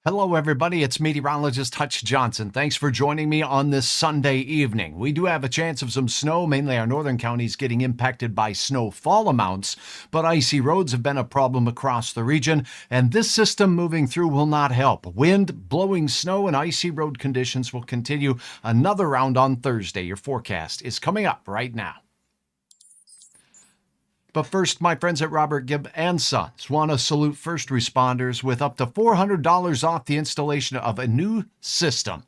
Hello, everybody. It's meteorologist Hutch Johnson. Thanks for joining me on this Sunday evening. We do have a chance of some snow. Mainly our northern counties getting impacted by snowfall amounts, but icy roads have been a problem across the region, and this system moving through will not help. Wind, blowing snow, and icy road conditions will continue another round on Thursday. Your forecast is coming up right now. But first, my friends at Robert Gibb and Sons want to salute first responders with up to $400 off the installation of a new system.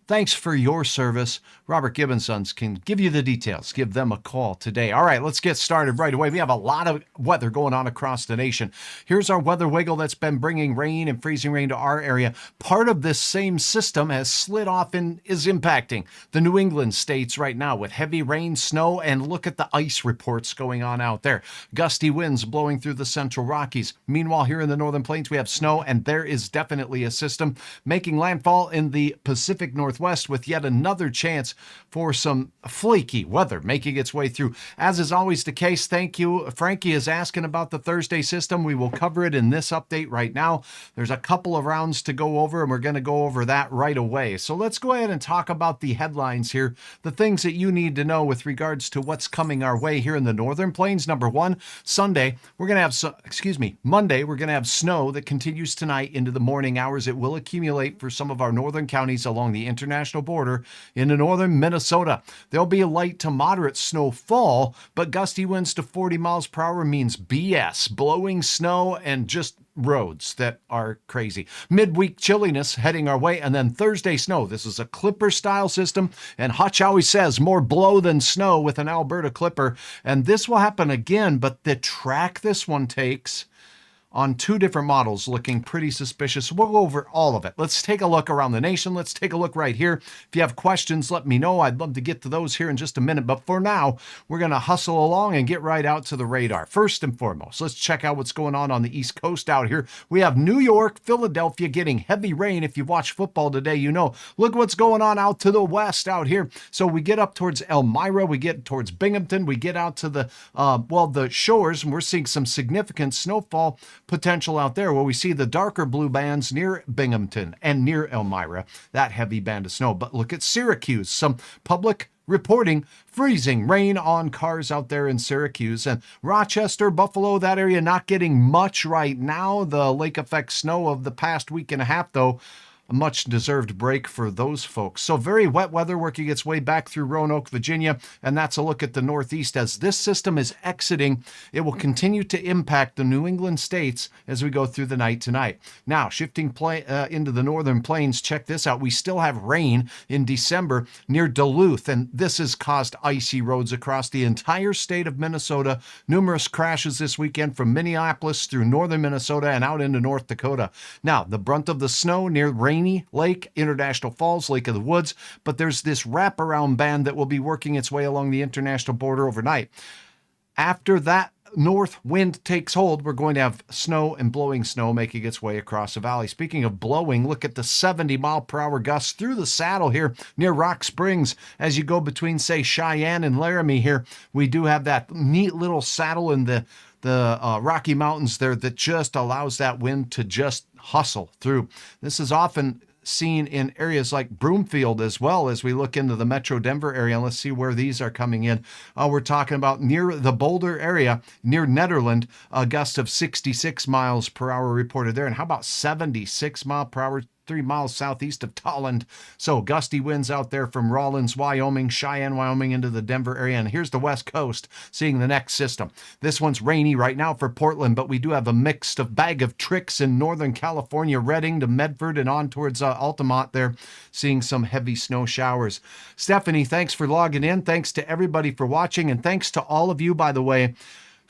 Thanks for your service. Robert Gibb and Sons can give you the details. Give them a call today. All right, let's get started right away. We have a lot of weather going on across the nation. Here's our weather wiggle that's been bringing rain and freezing rain to our area. Part of this same system has slid off and is impacting the New England states right now with heavy rain, snow, and look at the ice reports going on out there. Gusty winds blowing through the central Rockies. Meanwhile, here in the northern plains, we have snow, and there is definitely a system making landfall in the Pacific Northwest with yet another chance for some flaky weather making its way through. As is always the case, thank you. Frankie is asking about the Thursday system. We will cover it in this update right now. There's a couple of rounds to go over, and we're going to go over that right away. So let's go ahead and talk about the headlines here, the things that you need to know with regards to what's coming our way here in the northern plains. Number one, Monday, we're going to have snow that continues tonight into the morning hours. It will accumulate for some of our northern counties along the international border into northern Minnesota. There'll be a light to moderate snowfall, but gusty winds to 40 miles per hour means BS, blowing snow and just roads that are crazy. Midweek chilliness heading our way, and then Thursday snow. This is a clipper style system, and Hutch always says more blow than snow with an Alberta clipper, and this will happen again, but the track this one takes on two different models looking pretty suspicious. We'll go over all of it. Let's take a look around the nation. Let's take a look right here. If you have questions, let me know. I'd love to get to those here in just a minute. But for now, we're going to hustle along and get right out to the radar. First and foremost, let's check out what's going on the East Coast out here. We have New York, Philadelphia getting heavy rain. If you watch football today, you know. Look what's going on out to the west out here. So we get up towards Elmira, we get towards Binghamton, we get out to the shores, and we're seeing some significant snowfall potential out there where we see the darker blue bands near Binghamton and near Elmira, that heavy band of snow. But look at Syracuse, some public reporting freezing rain on cars out there in Syracuse. And Rochester, Buffalo, that area not getting much right now. The lake effect snow of the past week and a half, though, a much-deserved break for those folks. So very wet weather working its way back through Roanoke, Virginia, and that's a look at the Northeast. As this system is exiting, it will continue to impact the New England states as we go through the night tonight. Now, shifting into the northern plains, check this out. We still have rain in December near Duluth, and this has caused icy roads across the entire state of Minnesota. Numerous crashes this weekend from Minneapolis through northern Minnesota and out into North Dakota. Now, the brunt of the snow near Rainy Lake, International Falls, Lake of the Woods, but there's this wraparound band that will be working its way along the international border overnight. After that north wind takes hold, we're going to have snow and blowing snow making its way across the valley. Speaking of blowing, look at the 70-mile-per-hour gusts through the saddle here near Rock Springs. As you go between, say, Cheyenne and Laramie here, we do have that neat little saddle in the Rocky Mountains there that just allows that wind to just hustle through. This is often seen in areas like Broomfield as well as we look into the Metro Denver area. Let's see where these are coming in. We're talking about near the Boulder area, near Nederland, a gust of 66 miles per hour reported there. And how about 76 mile per hour 3 miles southeast of Tolland? So gusty winds out there from Rawlins, Wyoming, Cheyenne, Wyoming into the Denver area. And here's the west coast seeing the next system. This one's rainy right now for Portland, but we do have a mixed bag of tricks in Northern California, Redding to Medford and on towards Altamont there, seeing some heavy snow showers. Stephanie, thanks for logging in. Thanks to everybody for watching. And thanks to all of you, by the way,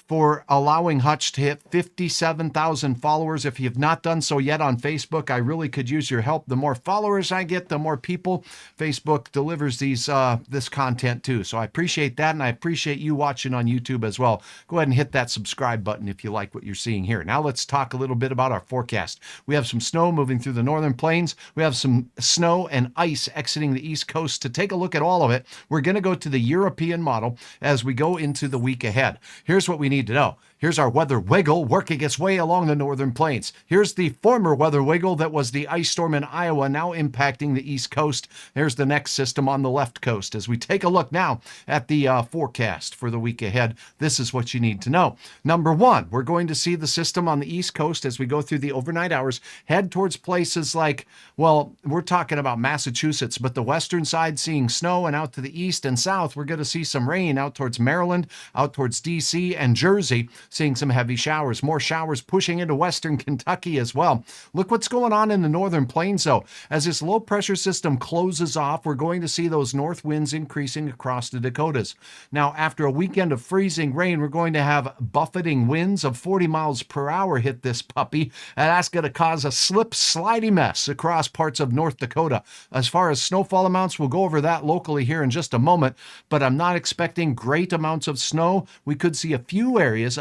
for allowing Hutch to hit 57,000 followers. If you've not done so yet on Facebook, I really could use your help. The more followers I get, the more people Facebook delivers this content to. So I appreciate that, and I appreciate you watching on YouTube as well. Go ahead and hit that subscribe button if you like what you're seeing here. Now let's talk a little bit about our forecast. We have some snow moving through the northern plains. We have some snow and ice exiting the East Coast. To take a look at all of it, we're going to go to the European model as we go into the week ahead. Here's what we need to know. Here's our weather wiggle working its way along the northern plains. Here's the former weather wiggle that was the ice storm in Iowa, now impacting the east coast. There's the next system on the left coast. As we take a look now at the forecast for the week ahead, this is what you need to know. Number one, we're going to see the system on the east coast as we go through the overnight hours head towards places like, well, we're talking about Massachusetts, but the western side seeing snow, and out to the east and south, we're going to see some rain out towards Maryland, out towards D.C. and Jersey, seeing some heavy showers. More showers pushing into western Kentucky as well. Look what's going on in the northern plains, though. As this low pressure system closes off, we're going to see those north winds increasing across the Dakotas. Now, after a weekend of freezing rain, we're going to have buffeting winds of 40 miles per hour hit this puppy, and that's going to cause a slippery mess across parts of North Dakota. As far as snowfall amounts, we'll go over that locally here in just a moment, but I'm not expecting great amounts of snow. We could see a few areas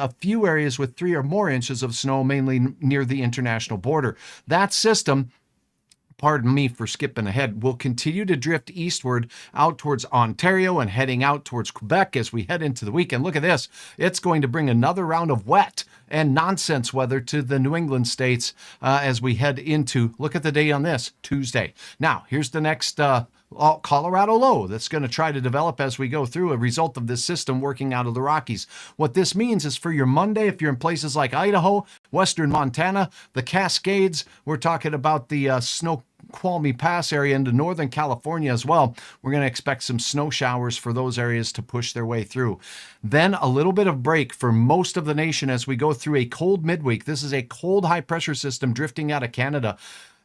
with 3 or more inches of snow, mainly near the international border. That system, pardon me for skipping ahead, will continue to drift eastward out towards Ontario and heading out towards Quebec as we head into the weekend. Look at this. It's going to bring another round of wet and nonsense weather to the New England states as we head into, look at the date on this, Tuesday. Now, here's the next Colorado low that's going to try to develop as we go through, a result of this system working out of the Rockies. What this means is for your Monday, if you're in places like Idaho, western Montana, the Cascades, we're talking about the Snoqualmie Pass area into northern California as well. We're going to expect some snow showers for those areas to push their way through. Then a little bit of break for most of the nation as we go through a cold midweek. This is a cold high pressure system drifting out of Canada.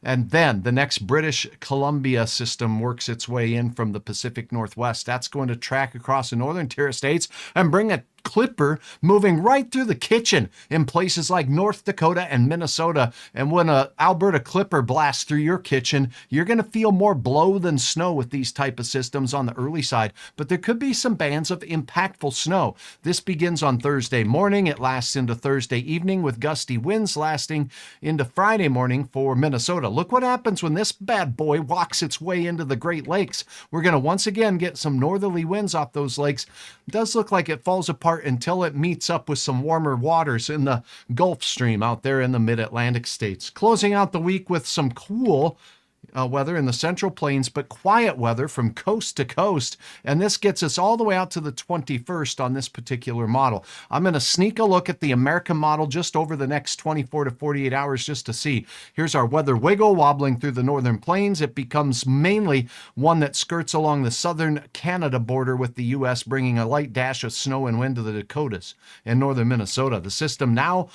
And then the next British Columbia system works its way in from the Pacific Northwest. That's going to track across the northern tier states and bring a clipper moving right through the kitchen in places like North Dakota and Minnesota. And when a Alberta clipper blasts through your kitchen, you're going to feel more blow than snow with these type of systems on the early side. But there could be some bands of impactful snow. This begins on Thursday morning. It lasts into Thursday evening with gusty winds lasting into Friday morning for Minnesota. Look what happens when this bad boy walks its way into the Great Lakes. We're going to once again get some northerly winds off those lakes. It does look like it falls apart until it meets up with some warmer waters in the Gulf Stream out there in the mid-Atlantic states. Closing out the week with some cool weather in the Central Plains, but quiet weather from coast to coast. And this gets us all the way out to the 21st on this particular model. I'm going to sneak a look at the American model just over the next 24 to 48 hours just to see. Here's our weather wiggle wobbling through the northern plains. It becomes mainly one that skirts along the southern Canada border with the U.S., bringing a light dash of snow and wind to the Dakotas and northern Minnesota. The system now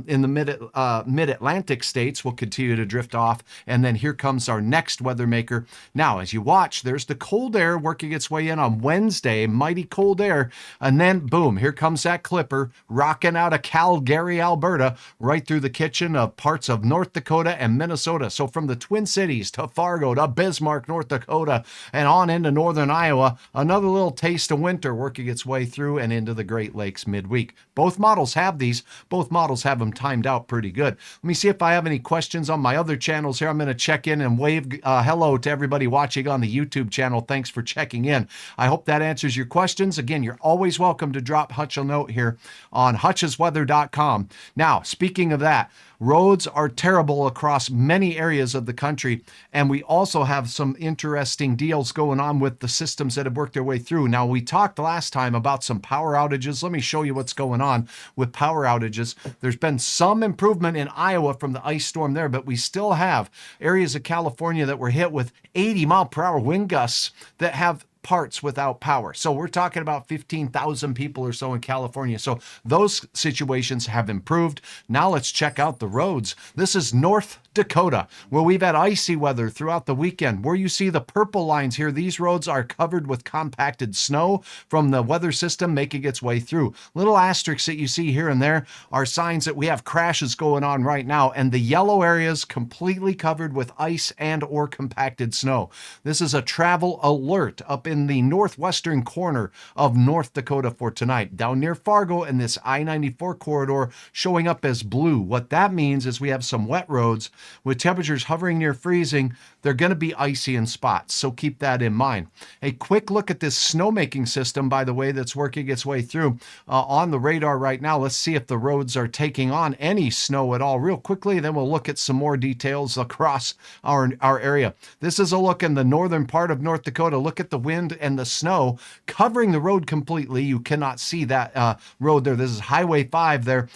in the mid-Atlantic states will continue to drift off, and then here comes our next weather maker. Now, as you watch, there's the cold air working its way in on Wednesday, mighty cold air, and then boom, here comes that clipper rocking out of Calgary, Alberta, right through the kitchen of parts of North Dakota and Minnesota. So from the Twin Cities to Fargo to Bismarck, North Dakota, and on into northern Iowa, another little taste of winter working its way through and into the Great Lakes midweek. Both models have these. Both models have them timed out pretty good. Let me see if I have any questions on my other channels here. I'm going to check in and wave hello to everybody watching on the YouTube channel. Thanks for checking in. I hope that answers your questions. Again, you're always welcome to drop Hutch a note here on hutchesweather.com. Now, speaking of that, roads are terrible across many areas of the country, and we also have some interesting deals going on with the systems that have worked their way through. Now, we talked last time about some power outages. Let me show you what's going on with power outages. There's been some improvement in Iowa from the ice storm there, but we still have areas of California that were hit with 80-mile-per-hour wind gusts that have parts without power. So we're talking about 15,000 people or so in California. So those situations have improved. Now let's check out the roads. This is North Dakota, where we've had icy weather throughout the weekend. Where you see the purple lines here, these roads are covered with compacted snow from the weather system making its way through. Little asterisks that you see here and there are signs that we have crashes going on right now, and the yellow areas completely covered with ice and or compacted snow. This is a travel alert up in the northwestern corner of North Dakota for tonight. Down near Fargo and this I-94 corridor showing up as blue. What that means is we have some wet roads with temperatures hovering near freezing. They're going to be icy in spots, so keep that in mind. A quick look at this snowmaking system, by the way, that's working its way through on the radar right now. Let's see if the roads are taking on any snow at all real quickly, then we'll look at some more details across our area. This is a look in the northern part of North Dakota. Look at the wind and the snow covering the road completely. You cannot see that road there. This is Highway 5 there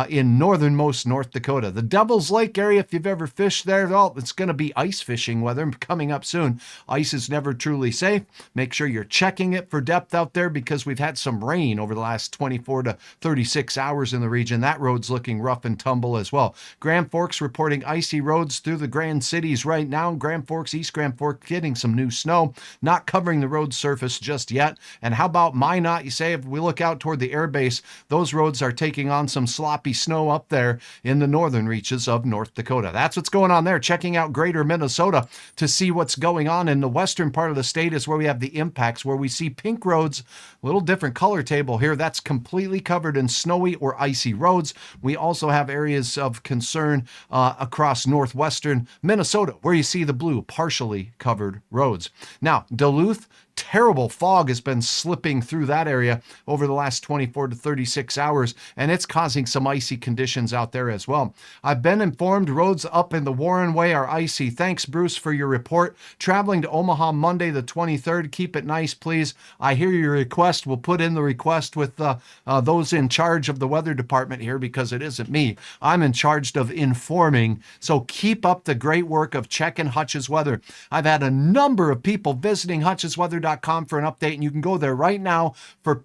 in northernmost North Dakota. The Devil's Lake area, if you've ever fished there, well, it's going to be ice fishing weather coming up soon. Ice is never truly safe. Make sure you're checking it for depth out there because we've had some rain over the last 24 to 36 hours in the region. That road's looking rough and tumble as well. Grand Forks reporting icy roads through the Grand Cities right now. Grand Forks, East Grand Forks getting some new snow, not covering the road surface just yet. And how about Minot? You say if we look out toward the air base, those roads are taking on some sloppy snow up there in the northern reaches of North Dakota. That's what's going on there. Checking out greater Minnesota to see what's going on in the western part of the state is where we have the impacts, where we see pink roads, a little different color table here. That's completely covered in snowy or icy roads. We also have areas of concern across northwestern Minnesota where you see the blue, partially covered roads. Now, Duluth, terrible fog has been slipping through that area over the last 24 to 36 hours, and it's causing some icy conditions out there as well. I've been informed roads up in the Warren Way are icy. Thanks, Bruce, for your report. Traveling to Omaha Monday the 23rd. Keep it nice, please. I hear your request. We'll put in the request with those in charge of the weather department here because it isn't me. I'm in charge of informing. So keep up the great work of checking Hutch's weather. I've had a number of people visiting hutchesweather.com for an update, and you can go there right now for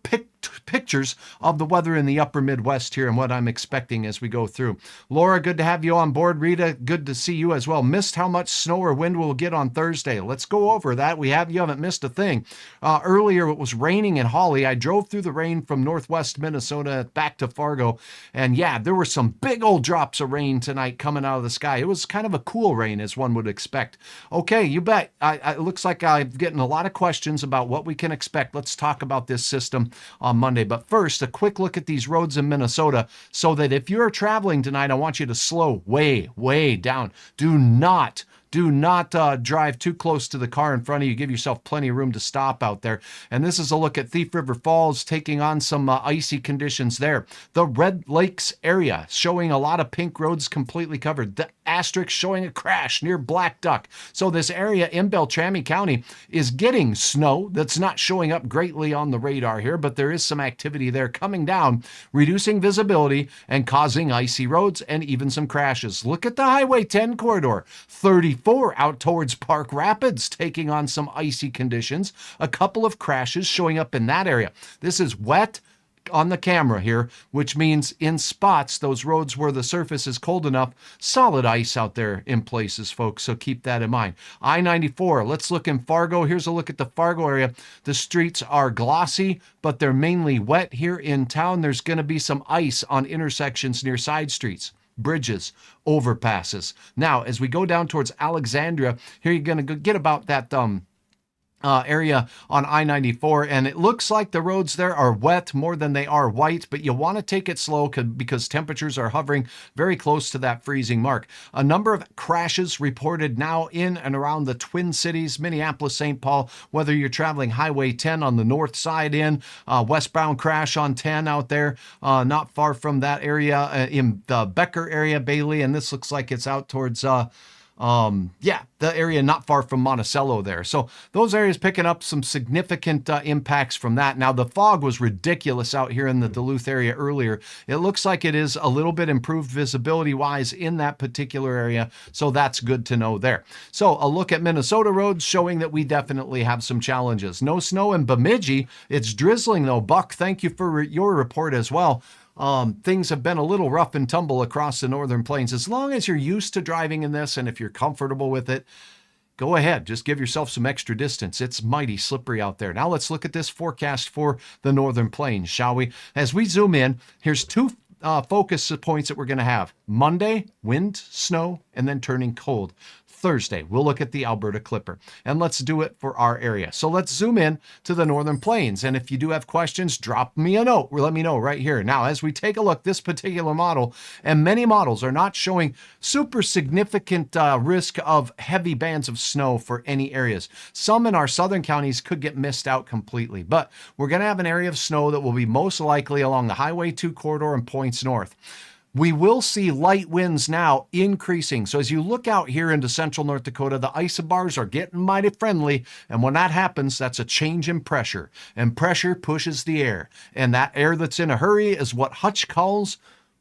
pictures of the weather in the upper Midwest here and what I'm expecting as we go through. Laura, good to have you on board. Rita, good to see you as well. Missed how much snow or wind we'll get on Thursday. Let's go over that. You haven't missed a thing. Earlier, it was raining in Hawley. I drove through the rain from northwest Minnesota back to Fargo, and yeah, there were some big old drops of rain tonight coming out of the sky. It was kind of a cool rain, as one would expect. Okay, you bet. It looks like I'm getting a lot of questions about what we can expect. Let's talk about this system on Monday. But first, a quick look at these roads in Minnesota so that if you're traveling tonight, I want you to slow way down. Do not drive too close to the car in front of you. Give yourself plenty of room to stop out there. And this is a look at Thief River Falls taking on some icy conditions there. The Red Lakes area showing a lot of pink roads completely covered. The asterisk showing a crash near Black Duck. So this area in Beltrami County is getting snow that's not showing up greatly on the radar here, but there is some activity there coming down, reducing visibility and causing icy roads and even some crashes. Look at the Highway 10 corridor. 34 out towards Park Rapids taking on some icy conditions. A couple of crashes showing up in that area. This is wet on the camera here, which means in spots, those roads where the surface is cold enough, solid ice out there in places, folks. So keep that in mind. I-94, let's look in Fargo. Here's a look at the Fargo area. The streets are glossy, but they're mainly wet here in town. There's going to be some ice on intersections near side streets, bridges, overpasses. Now, as we go down towards Alexandria, here you're going to get about that area on I-94, and it looks like the roads there are wet more than they are white, but you want to take it slow because temperatures are hovering very close to that freezing mark. A number of crashes reported now in and around the Twin Cities, Minneapolis, St. Paul, whether you're traveling Highway 10 on the north side westbound crash on 10 out there, not far from that area in the Becker area, Bailey, and this looks like it's out towards the area not far from Monticello there. So those areas picking up some significant impacts from that. Now, the fog was ridiculous out here in the Duluth area earlier. It looks like it is a little bit improved visibility-wise in that particular area, so that's good to know there. So a look at Minnesota roads showing that we definitely have some challenges. No snow in Bemidji. It's drizzling, though. Buck, thank you for your report as well. Things have been a little rough and tumble across the northern plains. As long as you're used to driving in this and if you're comfortable with it, go ahead. Just give yourself some extra distance. It's mighty slippery out there. Now let's look at this forecast for the northern plains, shall we? As we zoom in, here's two focus points that we're going to have. Monday, wind, snow, and then turning cold. Thursday, we'll look at the Alberta Clipper, and let's do it for our area. So let's zoom in to the Northern Plains. And if you do have questions, drop me a note or let me know right here. Now, as we take a look, this particular model and many models are not showing super significant risk of heavy bands of snow for any areas. Some in our southern counties could get missed out completely, but we're going to have an area of snow that will be most likely along the Highway 2 corridor and points north. We will see light winds now increasing. So as you look out here into central North Dakota, the isobars are getting mighty friendly. And when that happens, that's a change in pressure. And pressure pushes the air. And that air that's in a hurry is what Hutch calls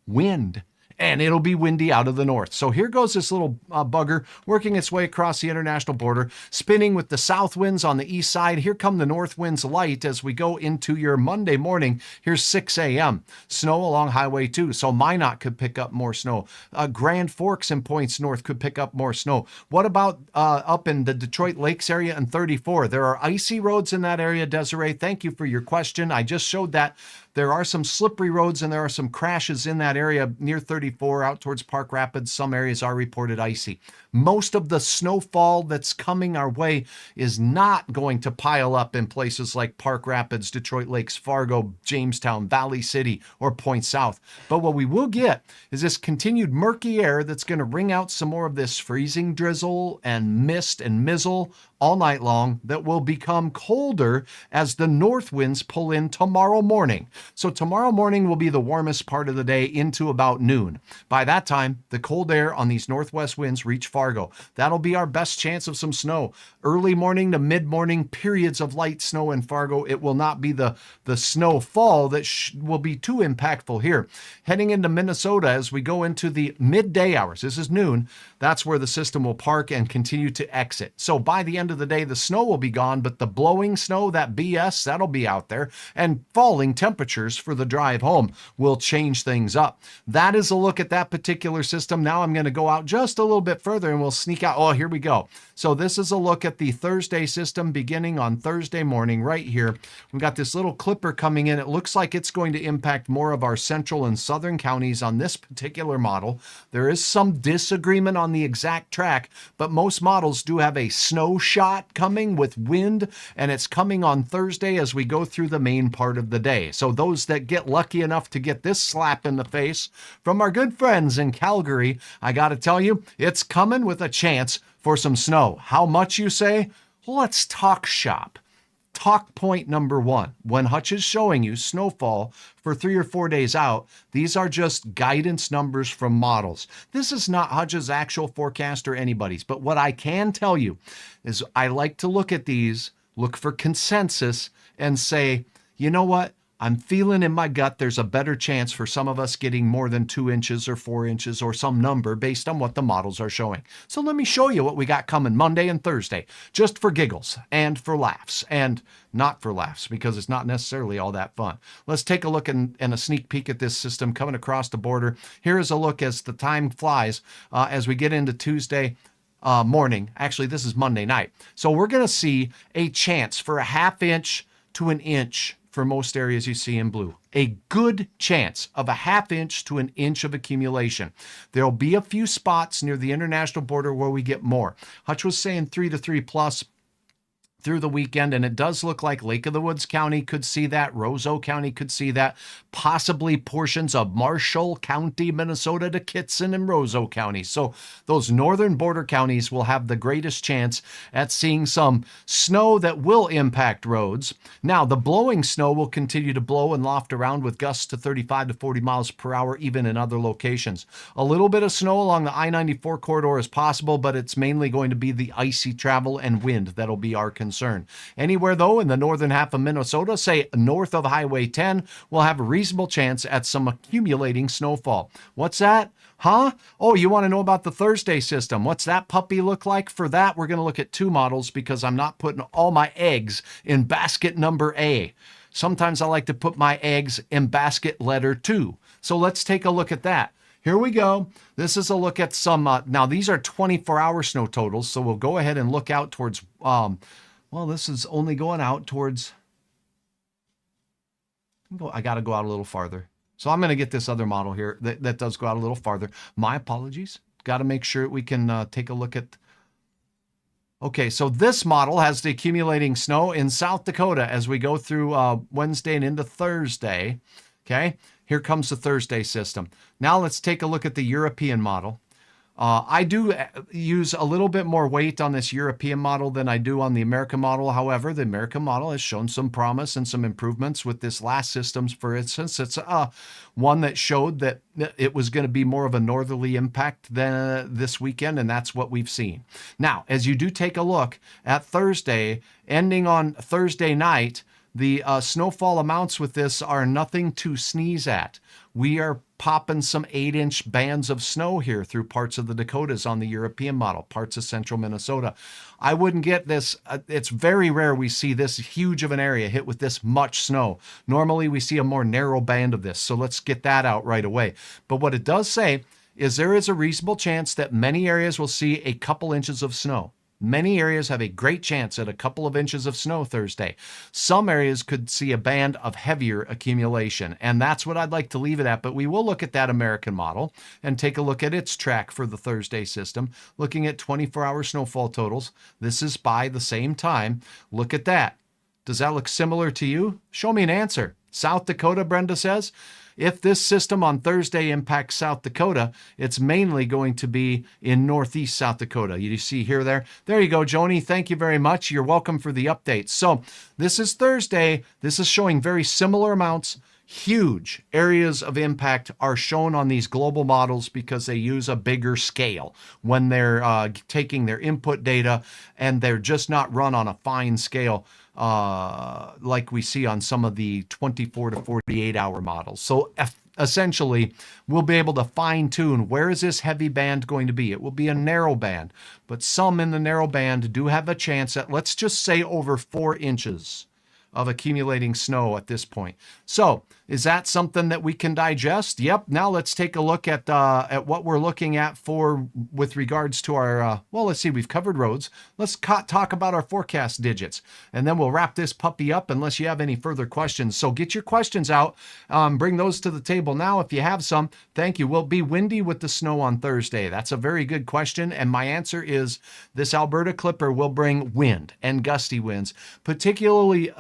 wind. And it'll be windy out of the north. So here goes this little bugger working its way across the international border, spinning with the south winds on the east side. Here come the north winds light as we go into your Monday morning. Here's 6 a.m. Snow along Highway 2. So Minot could pick up more snow. Grand Forks and points north could pick up more snow. What about up in the Detroit Lakes area and 34? There are icy roads in that area, Desiree. Thank you for your question. I just showed that. There are some slippery roads and there are some crashes in that area near 34 out towards Park Rapids. Some areas are reported icy. Most of the snowfall that's coming our way is not going to pile up in places like Park Rapids, Detroit Lakes, Fargo, Jamestown, Valley City, or Point South. But what we will get is this continued murky air that's going to bring out some more of this freezing drizzle and mist and mizzle all night long that will become colder as the north winds pull in tomorrow morning. So tomorrow morning will be the warmest part of the day into about noon. By that time, the cold air on these northwest winds reach Fargo. That'll be our best chance of some snow. Early morning to mid-morning periods of light snow in Fargo. It will not be the snowfall that will be too impactful here. Heading into Minnesota as we go into the midday hours, this is noon, that's where the system will park and continue to exit. So by the end of the day, the snow will be gone, but the blowing snow, that BS, that'll be out there, and falling temperatures for the drive home will change things up. That is a look at that particular system. Now I'm going to go out just a little bit further and we'll sneak out. Oh, here we go. So this is a look at the Thursday system beginning on Thursday morning right here. We've got this little clipper coming in. It looks like it's going to impact more of our central and southern counties on this particular model. There is some disagreement on the exact track, but most models do have a snow shot coming with wind, and it's coming on Thursday as we go through the main part of the day. So those that get lucky enough to get this slap in the face from our good friends in Calgary, I got to tell you, it's coming with a chance for some snow. How much, you say? Well, let's talk shop. Talk point number one. When Hutch is showing you snowfall for 3 or 4 days out, these are just guidance numbers from models. This is not Hutch's actual forecast or anybody's, but what I can tell you is I like to look at these, look for consensus, and say, you know what? I'm feeling in my gut there's a better chance for some of us getting more than 2 inches or 4 inches or some number based on what the models are showing. So let me show you what we got coming Monday and Thursday, just for giggles and for laughs, and not for laughs because it's not necessarily all that fun. Let's take a look and a sneak peek at this system coming across the border. Here is a look as the time flies as we get into Tuesday morning. Actually, this is Monday night. So we're going to see a chance for a ½ to an inch for most areas you see in blue. A good chance of a ½ inch to an inch of accumulation. There'll be a few spots near the international border where we get more. Hutch was saying 3 to 3 plus through the weekend, and it does look like Lake of the Woods County could see that, Roseau County could see that, possibly portions of Marshall County, Minnesota to Kitson and Roseau County. So those northern border counties will have the greatest chance at seeing some snow that will impact roads. Now, the blowing snow will continue to blow and loft around with gusts to 35 to 40 miles per hour, even in other locations. A little bit of snow along the I-94 corridor is possible, but it's mainly going to be the icy travel and wind that'll be our concern. Anywhere, though, in the northern half of Minnesota, say north of Highway 10, will have a reasonable chance at some accumulating snowfall. What's that? Huh? Oh, you want to know about the Thursday system? What's that puppy look like? For that, we're going to look at 2 models because I'm not putting all my eggs in basket number A. Sometimes I like to put my eggs in basket letter 2. So let's take a look at that. Here we go. This is a look at some, now these are 24-hour snow totals, so we'll go ahead and look out towards, well, this is only going out towards, I got to go out a little farther. So I'm going to get this other model here that does go out a little farther. My apologies. Got to make sure we can take a look at Okay, so this model has the accumulating snow in South Dakota as we go through Wednesday and into Thursday. Okay, here comes the Thursday system. Now let's take a look at the European model. I do use a little bit more weight on this European model than I do on the American model. However, the American model has shown some promise and some improvements with this last system. For instance, it's one that showed that it was going to be more of a northerly impact than this weekend, and that's what we've seen. Now, as you do take a look at Thursday, ending on Thursday night, the snowfall amounts with this are nothing to sneeze at. We are popping some 8-inch bands of snow here through parts of the Dakotas on the European model, parts of central Minnesota. I wouldn't get this. It's very rare we see this huge of an area hit with this much snow. Normally we see a more narrow band of this. So let's get that out right away. But what it does say is there is a reasonable chance that many areas will see a couple inches of snow. Many areas have a great chance at a couple of inches of snow Thursday. Some areas could see a band of heavier accumulation, and that's what I'd like to leave it at. But we will look at that American model and take a look at its track for the Thursday system, looking at 24-hour snowfall totals. This is by the same time. Look at that. Does that look similar to you? Show me an answer. South Dakota, Brenda says. If this system on Thursday impacts South Dakota, it's mainly going to be in northeast South Dakota. You see here, there. There you go, Joni. Thank you very much. You're welcome for the updates. So this is Thursday. This is showing very similar amounts. Huge areas of impact are shown on these global models because they use a bigger scale when they're taking their input data, and they're just not run on a fine scale like we see on some of the 24 to 48 hour models. So essentially, we'll be able to fine tune where is this heavy band going to be. It will be a narrow band, but some in the narrow band do have a chance at, let's just say, over 4 inches of accumulating snow at this point. So is that something that we can digest? Yep. Now let's take a look at what we're looking at for with regards to our, well, let's see, we've covered roads. Let's talk about our forecast digits, and then we'll wrap this puppy up unless you have any further questions. So get your questions out. Bring those to the table now if you have some. Thank you. Will it be windy with the snow on Thursday? That's a very good question. And my answer is this Alberta Clipper will bring wind and gusty winds, particularly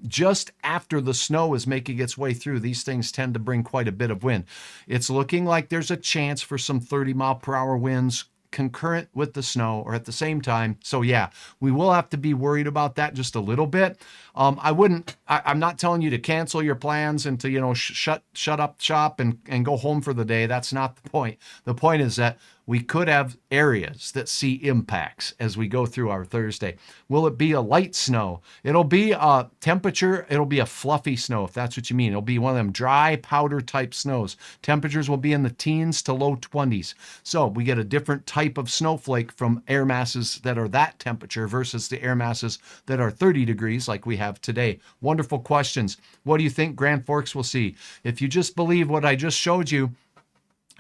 just after the snow is making its way through. These things tend to bring quite a bit of wind. It's looking like there's a chance for some 30-mile-per-hour winds concurrent with the snow or at the same time. So yeah, we will have to be worried about that just a little bit. I'm not telling you to cancel your plans and to, shut up shop and go home for the day. That's not the point. The point is that we could have areas that see impacts as we go through our Thursday. Will it be a light snow? It'll be a temperature. It'll be a fluffy snow, if that's what you mean. It'll be one of them dry powder type snows. Temperatures will be in the teens to low 20s. So we get a different type of snowflake from air masses that are that temperature versus the air masses that are 30 degrees like we have today. Wonderful questions. What do you think Grand Forks will see? If you just believe what I just showed you,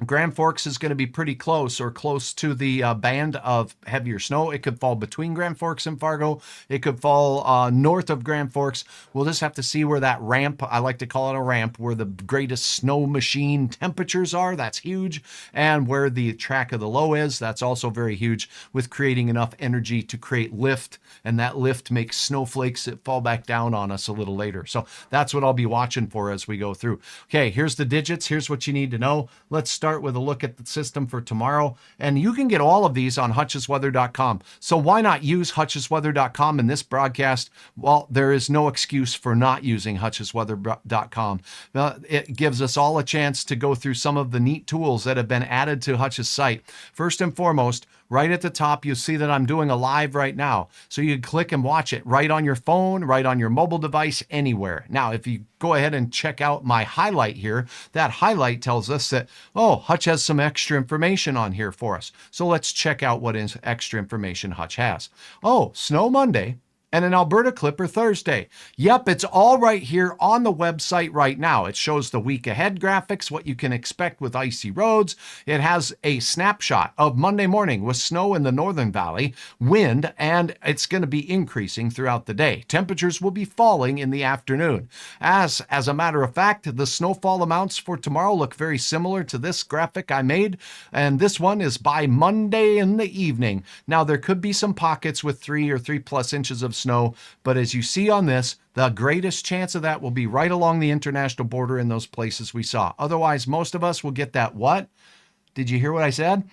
Grand Forks is going to be pretty close or close to the band of heavier snow. It could fall between Grand Forks and Fargo. It could fall north of Grand Forks. We'll just have to see where that ramp, I like to call it a ramp, where the greatest snow machine temperatures are. That's huge. And where the track of the low is, that's also very huge, with creating enough energy to create lift. And that lift makes snowflakes that fall back down on us a little later. So that's what I'll be watching for as we go through. Okay, here's the digits. Here's what you need to know. Let's start with a look at the system for tomorrow. And you can get all of these on hutchesweather.com. So why not use hutchesweather.com in this broadcast? Well, there is no excuse for not using hutchesweather.com. It gives us all a chance to go through some of the neat tools that have been added to Hutch's site. First and foremost, right at the top, you'll see that I'm doing a live right now. So you can click and watch it right on your phone, right on your mobile device, anywhere. Now, if you go ahead and check out my highlight here, that highlight tells us that, oh, Hutch has some extra information on here for us. So let's check out what extra information Hutch has. Oh, Snow Monday. and an Alberta Clipper Thursday. Yep, it's all right here on the website right now. It shows the week ahead graphics, what you can expect with icy roads. It has a snapshot of Monday morning with snow in the Northern Valley, wind, and it's going to be increasing throughout the day. Temperatures will be falling in the afternoon. As a matter of fact, the snowfall amounts for tomorrow look very similar to this graphic I made, and this one is by Monday in the evening. Now, there could be some pockets with 3 or 3+ inches of snow, but as you see on this, the greatest chance of that will be right along the international border in those places we saw. Otherwise, most of us will get that what? Did you hear what I said?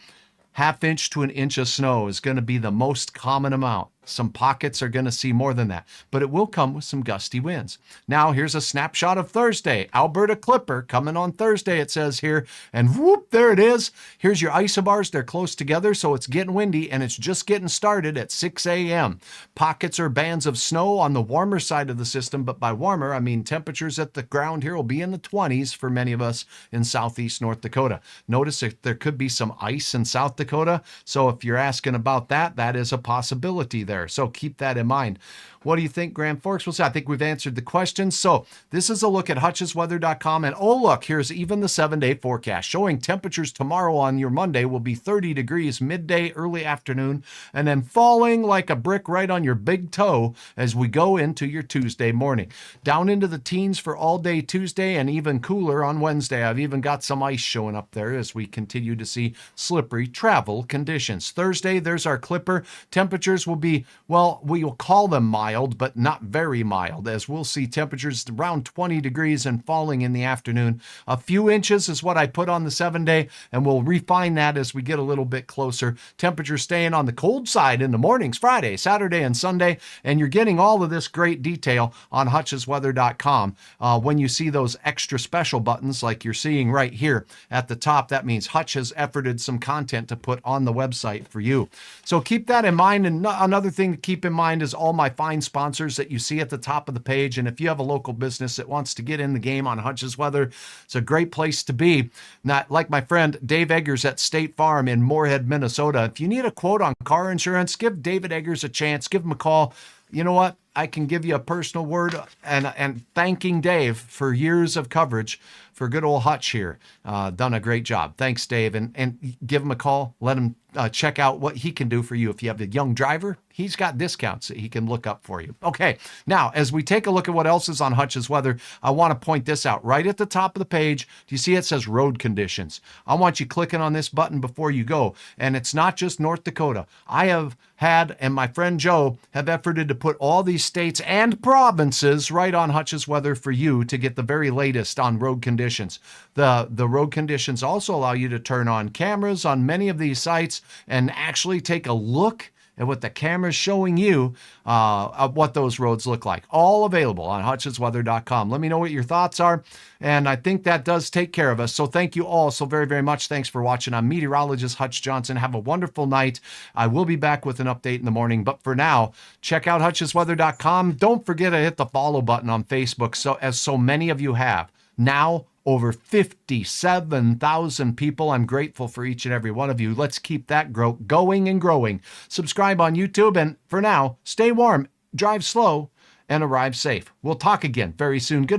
1/2 inch to 1 inch of snow is going to be the most common amount. Some pockets are going to see more than that, but it will come with some gusty winds. Now, here's a snapshot of Thursday. Alberta Clipper coming on Thursday, it says here, and whoop, there it is. Here's your isobars. They're close together, so it's getting windy, and it's just getting started at 6 a.m. Pockets or bands of snow on the warmer side of the system, but by warmer, I mean temperatures at the ground here will be in the 20s for many of us in southeast North Dakota. Notice that there could be some ice in South Dakota, so if you're asking about that, that is a possibility there. So keep that in mind. What do you think, Grand Forks? Well, I think we've answered the questions. So this is a look at hutchesweather.com. And oh, look, here's even the 7-day forecast showing temperatures tomorrow on your Monday will be 30 degrees midday, early afternoon, and then falling like a brick right on your big toe as we go into your Tuesday morning. Down into the teens for all day Tuesday and even cooler on Wednesday. I've even got some ice showing up there as we continue to see slippery travel conditions. Thursday, there's our Clipper. Temperatures will be, well, we will call them mild, but not very mild, as we'll see temperatures around 20 degrees and falling in the afternoon. A few inches is what I put on the 7-day, and we'll refine that as we get a little bit closer. Temperatures staying on the cold side in the mornings, Friday, Saturday, and Sunday, and you're getting all of this great detail on hutchesweather.com. When you see those extra special buttons like you're seeing right here at the top, that means Hutch has efforted some content to put on the website for you. So keep that in mind. And another thing to keep in mind is all my fine sponsors that you see at the top of the page. And if you have a local business that wants to get in the game on Hutch's Weather, it's a great place to be. Not like my friend Dave Eggers at State Farm in Moorhead, Minnesota. If you need a quote on car insurance, give David Eggers a chance. Give him a call. You know what? I can give you a personal word and thanking Dave for years of coverage for good old Hutch here. Done a great job. Thanks, Dave. And give him a call. Let him check out what he can do for you. If you have a young driver, he's got discounts that he can look up for you. Okay, now as we take a look at what else is on Hutch's Weather, I want to point this out. Right at the top of the page, do you see it says road conditions? I want you clicking on this button before you go. And it's not just North Dakota. I have had, and my friend Joe have efforted to put all these states and provinces right on Hutch's Weather for you to get the very latest on road conditions. The road conditions also allow you to turn on cameras on many of these sites and actually take a look at what the camera's showing you of what those roads look like. All available on hutchesweather.com. Let me know what your thoughts are, and I think that does take care of us. So thank you all so very, very much. Thanks for watching. I'm meteorologist Hutch Johnson. Have a wonderful night. I will be back with an update in the morning, but for now, check out hutchesweather.com. Don't forget to hit the follow button on Facebook, as so many of you have. Now, over 57,000 people. I'm grateful for each and every one of you. Let's keep that going and growing. Subscribe on YouTube, and for now, stay warm, drive slow, and arrive safe. We'll talk again very soon. Good